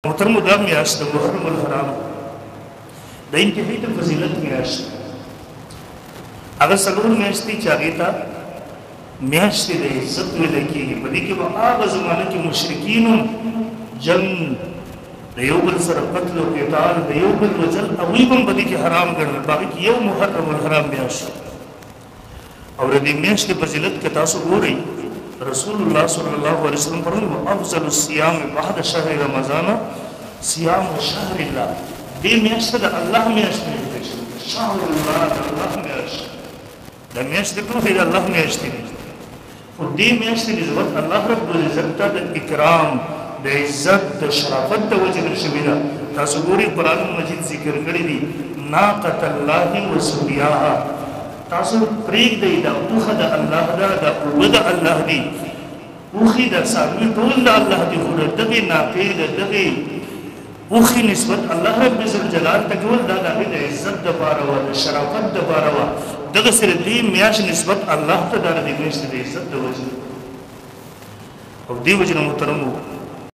محترم دا میاشت د محرم الحرام د انتهایی د فضیلت میاشت هغه څلور میاشتې چې هغې ته میاشتې د عزت ویلی کېږي په دې کې به هغه زمانه کې مشرکین جنګ د یو بل سره قتل و قتال د یو بل وجل هغوی به هم په دې کې حرام ګڼل په هغې کې یو محرم الحرام میاشت او د دې میاشتې فضیلت کې تاسو ګورئ رسول الله صلی الله علیه وسلم فرمایي افضل الصيام بعد شهر رمضان صيام شهر الله دې میاشت د الله میاشت دی شهر الله د الله میاشت د میاشت په توګه د الله میاشت دی او دې میاشت د نسبت الله رب العزت ته د اکرام د عزت د شرافت د وجه شوی ده تاسو ګورئ قرآن مجید ذکر کړی دی ناقۃ الله وسقیاها تاسو پرېږدئ دا اوښه د الله ده دا اوبه د الله دي اوښې د څاروي ټول د الله دي خو د دغې ناقې د دغې اوښې نسبت الله رب ذوالجلال ته کول دا د هغې د عزت دپاره وه د شرافت دپاره وه دغسې د دې میاشت نسبت الله ته دا د دې میاشتې د عزت د وجې او دې وجې نه محترمو